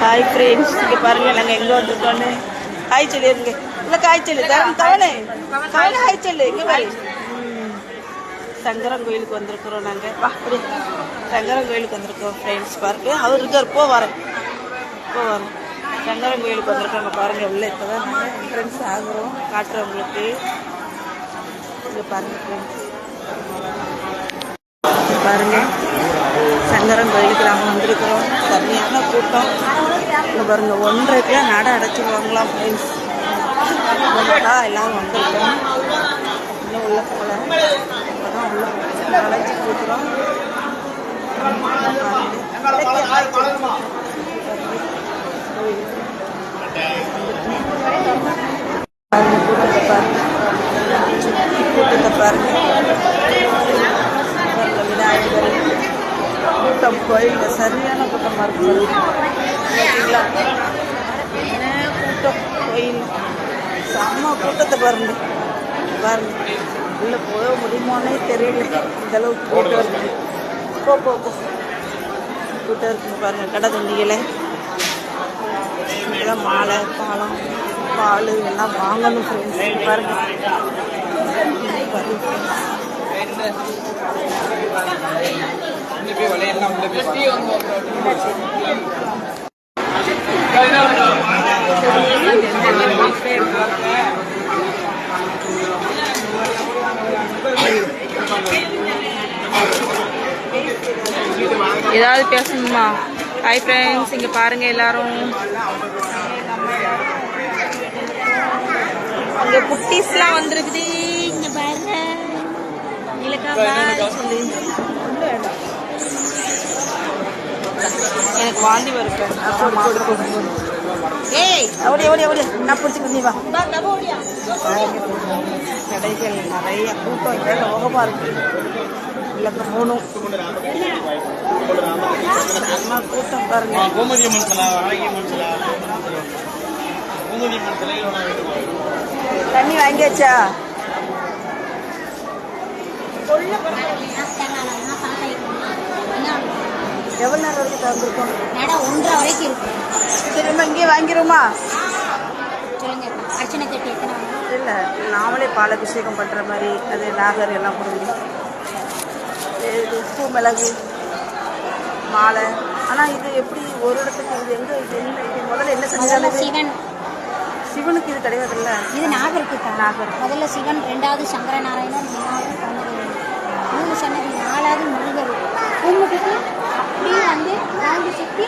Hi friends, இங்கே பாருங்கள் நாங்கள் எங்கே வந்துருக்கோன்னு. ஹாய் சொல்லி இருங்க. இல்லை காய்ச்சல் தவணை ஹாய் சொல்லு. இங்கே பாரு, சங்கரன் கோயிலுக்கு வந்திருக்கிறோம் நாங்கள். வா அப்படி சங்கரன் கோயிலுக்கு வந்திருக்கோம் ஃப்ரெண்ட்ஸ். பாருங்க அவர் இருக்கார். வரோம் சங்கரன் கோயிலுக்கு வந்திருக்காங்க. பாருங்கள் உள்ள இப்போ தான் நாங்கள் ஃப்ரெண்ட்ஸ் ஆகுறோம். காட்டுறோம் உங்களுக்கு. இங்கே பாருங்கள் ஃப்ரெண்ட்ஸ், பாருங்கள் சங்கரன் கோயிலுக்கு நாங்கள் வந்திருக்கிறோம். சரியான கூட்டம். இங்கே பாருங்கள் 1:30க்குலாம் நடை அடைச்சிடுவாங்களாம் ஃப்ரெண்ட்ஸ். எல்லோரும் வந்திருக்கோம். இன்னும் உள்ள போகல. இப்போ தான் உள்ள அழைச்சி கொடுக்குறோம். கூட்டத்தை பாருங்க, கூட்டத்தை பாருங்க. விநாயகர் கூட்டம் கோயிலில் சரியான கூட்டமாக இருக்கு. சரிங்களா, கூட்டம் கோயில் செம்ம கூட்டத்தை பாருங்க. உள்ளே போக முடியுமோன்னே தெரியல, இந்த அளவுக்கு கூட்டம் இருக்குது. போ கூட்டம் இருக்குங்க பாருங்கள். கடை தண்ணிகளை இதெல்லாம் மாலை பாலம் பால் எல்லாம் வாங்கணும் ஃப்ரெண்ட்ஸ். பாருங்கள் ஏதாவது பேசணுமா? ஹாய் ஃப்ரெண்ட்ஸ், இங்கே பாருங்கள் எல்லாரும். அங்கே குட்டீஸ்லாம் வந்துருக்குது. இங்கே பாருங்க சொல்லி எனக்கு வாந்தி வருது. ஏய் ஓடி நான் பிடிச்சிக்கிட்டு நீ வா. கடைகள் நிறைய கூட்டம் இங்கே லோகமாக இருக்கு. இல்லை போகணும். கூட்டம் பாருங்க. தண்ணி வாங்கியாச்சா? எவ்வளோ நேரம் வரைக்கும் திறந்துருக்கோம்? 1:30 வரைக்கும் இருக்கு. சரி, நம்ம இங்கே வாங்கிடுவோமா? சொல்லுங்க, அர்ச்சனை கட்டி எத்தனை? இல்லை, நாமளே பாலபிஷேகம் பண்ணுற மாதிரி அது நாகர் எல்லாம் கொடுங்க. உப்பு மிளகு மாலை. ஆனால் இது எப்படி ஒரு இடத்துக்கு? இது எங்கே? இது என்ன? இது முதல்ல என்ன செஞ்சாலும் சிவனுக்கு இது கிடையாதுல்ல. இது நாகருக்கு. நாகர் முதல்ல சிவன், 2வது சங்கரநாராயணன், 3 சன்னதி, 4வது முருகர். கும்பிட்டுட்டு அப்படியே வந்து வாங்கி சுற்றி